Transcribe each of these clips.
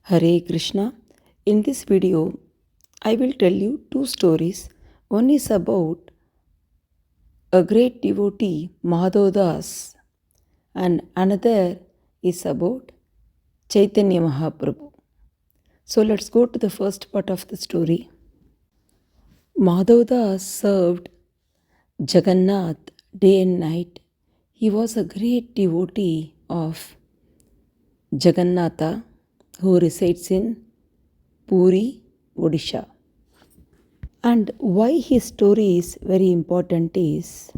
Hare Krishna. In this video, I will tell you two stories. One is about a great devotee, Madhav, and another is about Chaitanya Mahaprabhu. So let's go to the first part of the story. Madhav served Jagannath day and night. He was a great devotee of Jagannatha who resides in Puri, Odisha. And why his story is very important is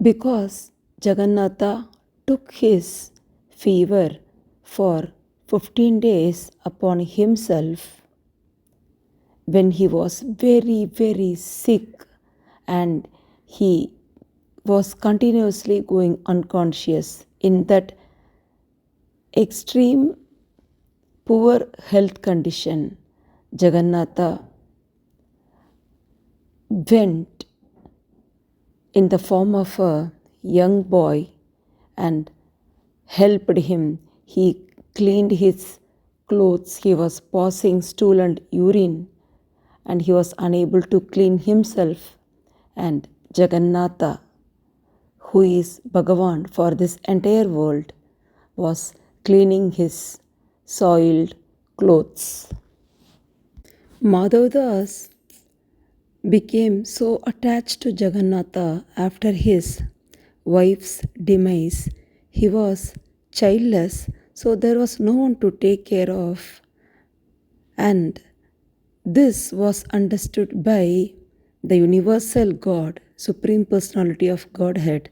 because Jagannatha took his fever for 15 days upon himself when he was very, very sick and he was continuously going unconscious. In that extreme poor health condition, Jagannatha went in the form of a young boy and helped him. He cleaned his clothes. He was passing stool and urine and he was unable to clean himself. And Jagannatha, who is Bhagawan for this entire world, was cleaning his soiled clothes. Madhav became so attached to Jagannatha after his wife's demise. He was childless, so there was no one to take care of. And this was understood by the universal God, Supreme Personality of Godhead,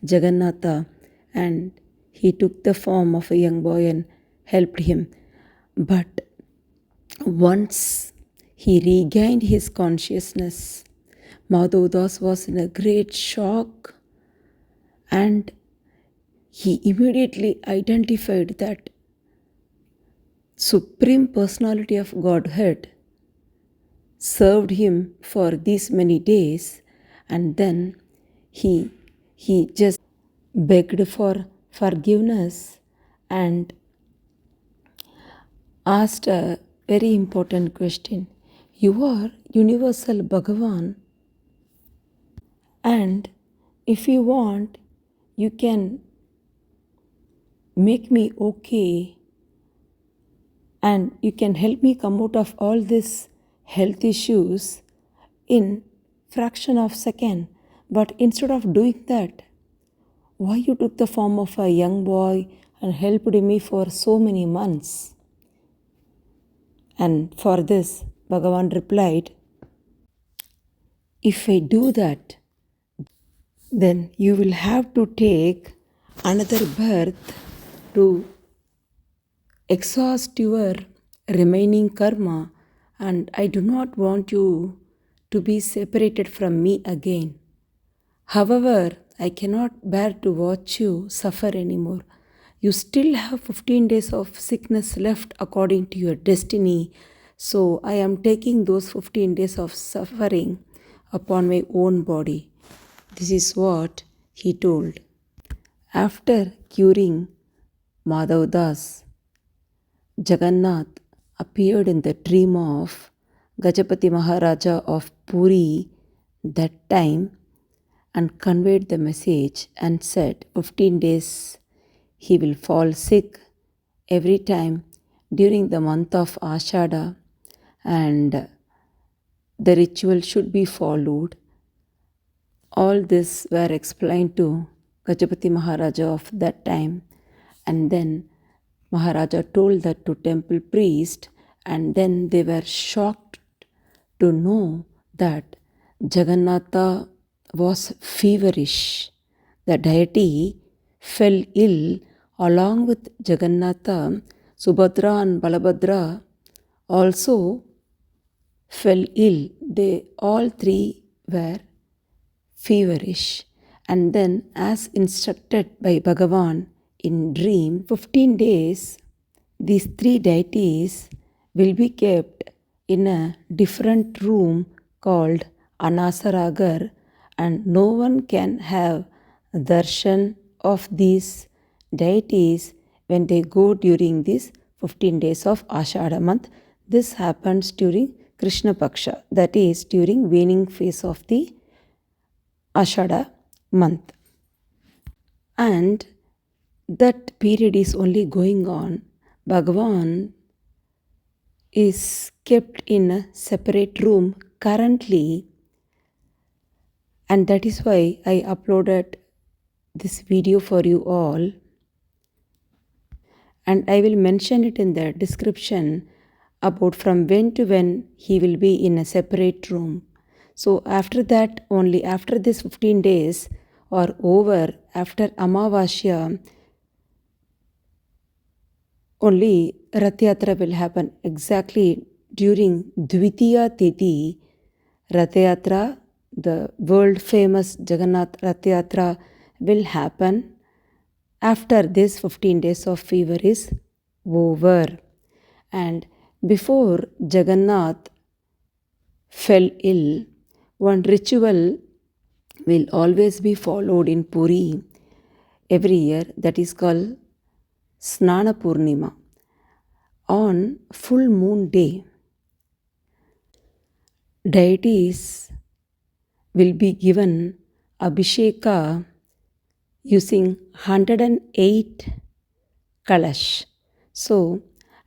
Jagannatha, and he took the form of a young boy and helped him. But once he regained his consciousness, Madhav was in a great shock and he immediately identified that Supreme Personality of Godhead served him for these many days, and then he just begged for forgiveness and asked a very important question. You are universal Bhagavan, and if you want, you can make me okay and you can help me come out of all these health issues in fraction of second. But instead of doing that, why you took the form of a young boy and helped me for so many months? And for this, Bhagavan replied, if I do that, then you will have to take another birth to exhaust your remaining karma, and I do not want you to be separated from me again. However, I cannot bear to watch you suffer anymore. You still have 15 days of sickness left according to your destiny. So I am taking those 15 days of suffering upon my own body. This is what he told. After curing Madhav, Jagannath appeared in the dream of Gajapati Maharaja of Puri that time and conveyed the message and said 15 days he will fall sick every time during the month of Ashada, and the ritual should be followed. All this were explained to Gajapati Maharaja of that time, and then Maharaja told that to temple priest, and then they were shocked to know that Jagannatha was feverish. The deity fell ill along with Jagannatha. Subhadra and Balabhadra also fell ill. They all three were feverish. And then, as instructed by Bhagavan in dream, 15 days, these three deities will be kept in a different room called Anasara, and no one can have darshan of these deities when they go during these 15 days of Ashada month. This happens during Krishna Paksha, that is during waning phase of the Ashada month. And that period is only going on. Bhagavan is kept in a separate room currently, and that is why I uploaded this video for you all, and I will mention it in the description about from when to when he will be in a separate room. So after that, only after this 15 days or over, after Amavasya, only Rath Yatra will happen. Exactly during Dvitiya Tithi, Rath Yatra, the world famous Jagannath Rath Yatra, will happen after this 15 days of fever is over. And before Jagannath fell ill, one ritual will always be followed in Puri every year, that is called Snana Purnima. On full moon day, deities will be given Abhisheka using 108 kalash. So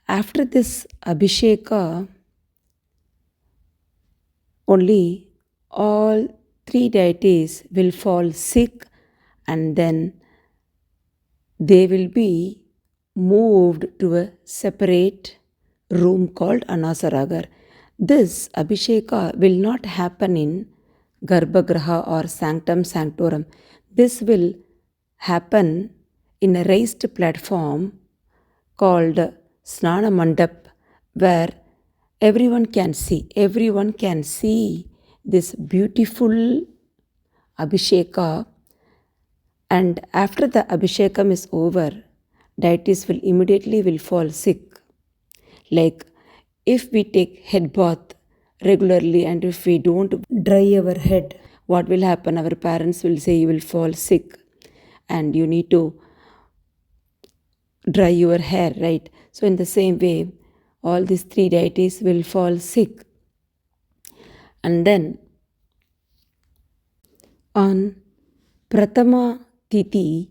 after this Abhisheka, only all three deities will fall sick, and then they will be moved to a separate room called Anasara. This Abhisheka will not happen in Garbhagriha or Sanctum Sanctorum. This will happen in a raised platform called Snana Mandap, where everyone can see this beautiful Abhisheka. And after the Abhishekam is over, deities will immediately fall sick. Like if we take head bath regularly and if we don't dry our head, what will happen? Our parents will say you will fall sick and you need to dry your hair, right? So in the same way, all these three deities will fall sick. And then on Pratama Tithi,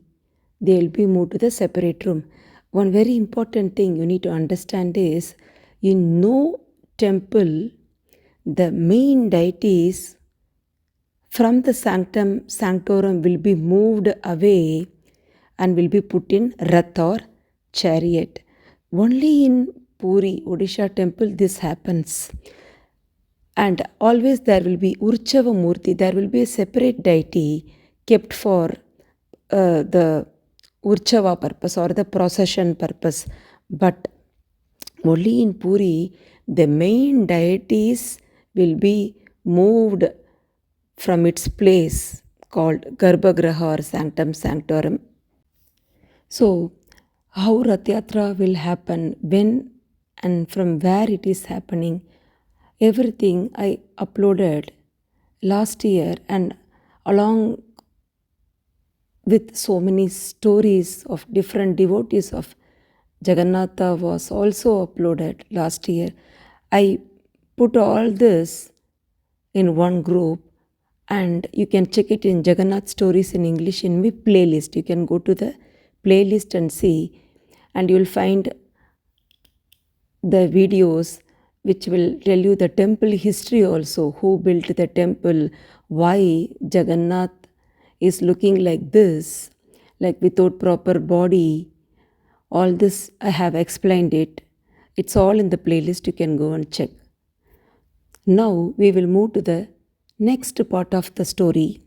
they will be moved to the separate room. One very important thing you need to understand is, in no temple, the main deities from the sanctorum will be moved away and will be put in rath or chariot. Only in Puri, Odisha temple, this happens. And always there will be Urchava Murti, there will be a separate deity kept for the Urchava purpose or the procession purpose. But only in Puri, the main deities will be moved from its place called Garbhagriha or Sanctum Sanctorum. So, how Rath Yatra will happen, when and from where it is happening, everything I uploaded last year, and along with so many stories of different devotees of Jagannatha was also uploaded last year. I put all this in one group, and you can check it in Jagannath Stories in English in my playlist. You can go to the playlist and see, and you will find the videos which will tell you the temple history also, who built the temple, why Jagannath is looking like this, like without proper body. All this I have explained it. It's all in the playlist, you can go and check. Now we will move to the next part of the story,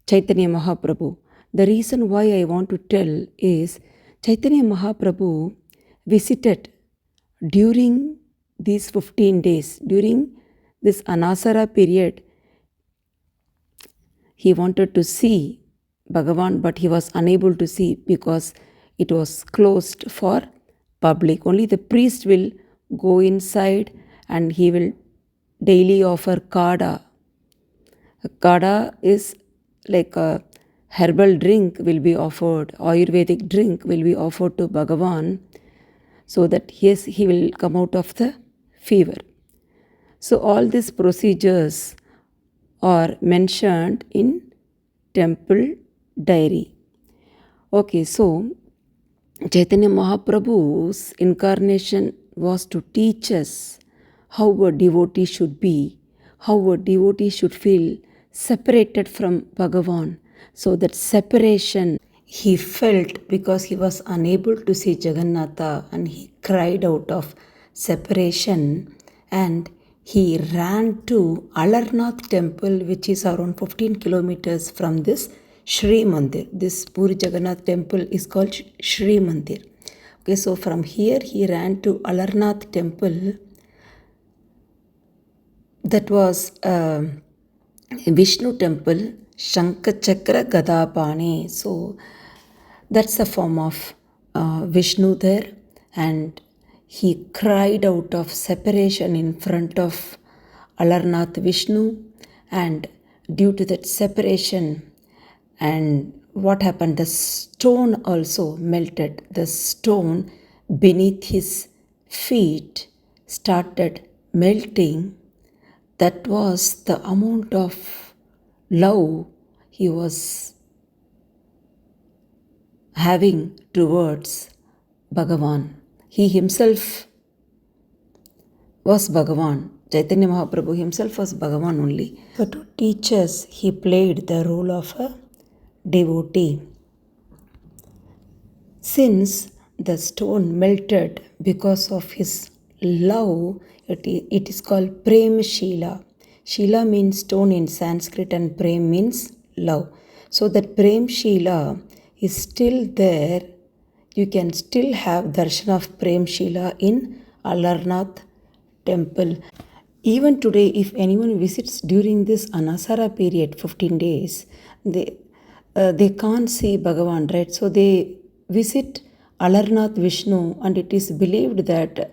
Chaitanya Mahaprabhu. The reason why I want to tell is Chaitanya Mahaprabhu visited during these 15 days, during this Anasara period. He wanted to see Bhagawan, but he was unable to see because it was closed for public. Only the priest will go inside and he will daily offer kada. Kada is like a herbal drink will be offered, Ayurvedic drink will be offered to Bhagavan so that yes, he will come out of the fever. So all these procedures are mentioned in temple diary. Okay, so Chaitanya Mahaprabhu's incarnation was to teach us how a devotee should be, how a devotee should feel separated from Bhagavan. So that separation he felt because he was unable to see Jagannatha, and he cried out of separation, and he ran to Alarnath temple, which is around 15 kilometers from this Shri Mandir. This Puri Jagannath temple is called Shri Mandir. Okay, so from here he ran to Alarnath temple. That was a Vishnu temple, Shankachakra Gadapane. So that's a form of Vishnu there, and he cried out of separation in front of Alarnath Vishnu, and due to that separation, and what happened? The stone also melted. The stone beneath his feet started melting. That was the amount of love he was having towards Bhagavan. He himself was Bhagavan. Chaitanya Mahaprabhu himself was Bhagavan only. So to teach us, he played the role of a devotee. Since the stone melted because of his love, it is called Prem Shila. Shila means stone in Sanskrit, and Prem means love. So that Prem Shila is still there. You can still have darshan of Prem Shila in Alarnath temple. Even today, if anyone visits during this Anasara period, 15 days, they can't see Bhagavan, right? So they visit Alarnath Vishnu, and it is believed that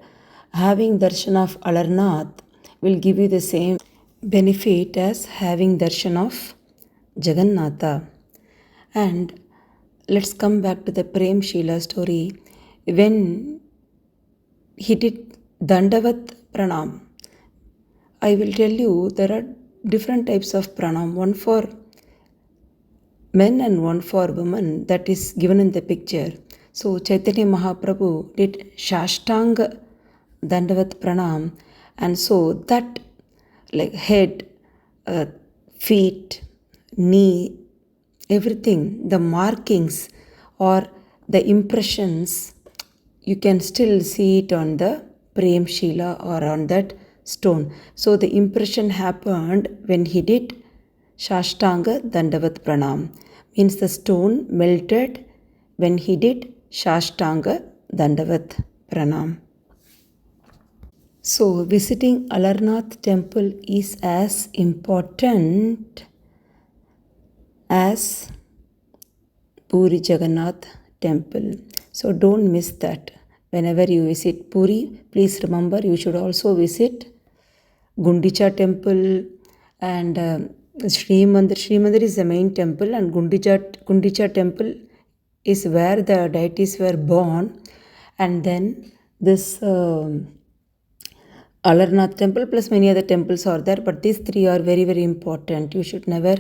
having darshan of Alarnath will give you the same benefit as having darshan of Jagannatha. And let's come back to the Prem Shila story. When he did Dandavat Pranam, I will tell you there are different types of pranam, one for men and one for women, that is given in the picture. So Chaitanya Mahaprabhu did Shashtanga Dandavat Pranam, and so that like head, feet, knee, everything, the markings or the impressions, you can still see it on the Prem Shila or on that stone. So the impression happened when he did Shashtanga Dandavat Pranam. Means the stone melted when he did Shashtanga Dandavat Pranam. So visiting Alarnath temple is as important as Puri Jagannath temple. So don't miss that. Whenever you visit Puri, please remember you should also visit Gundicha temple and Sri Mandir. Sri Mandir is the main temple, and Gundicha temple is where the deities were born. And then this Alarnath temple plus many other temples are there, but these three are very, very important. You should never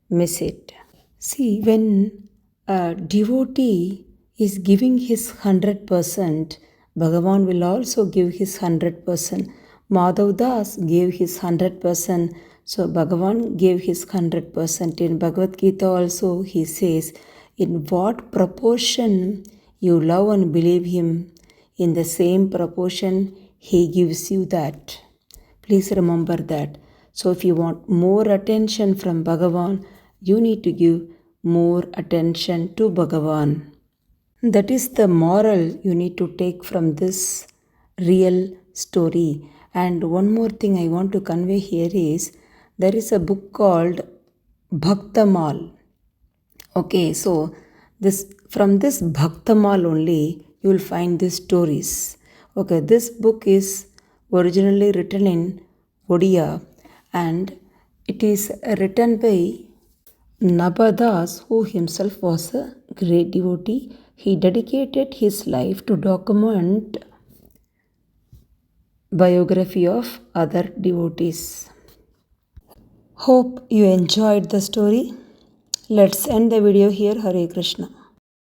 miss it. See, when a devotee is giving his 100%, Bhagavan will also give his 100%. Madhav Das gave his 100%, so Bhagavan gave his 100%. In Bhagavad Gita also he says, in what proportion you love and believe him, in the same proportion he gives you that. Please remember that. So if you want more attention from Bhagavan, you need to give more attention to Bhagavan. That is the moral you need to take from this real story. And one more thing I want to convey here is, there is a book called Bhaktamal. Okay, so from this Bhaktamal only you will find these stories. Okay, this book is originally written in Odia, and it is written by Nabadas, who himself was a great devotee. He dedicated his life to document biography of other devotees. Hope you enjoyed the story. Let's end the video here. Hare Krishna.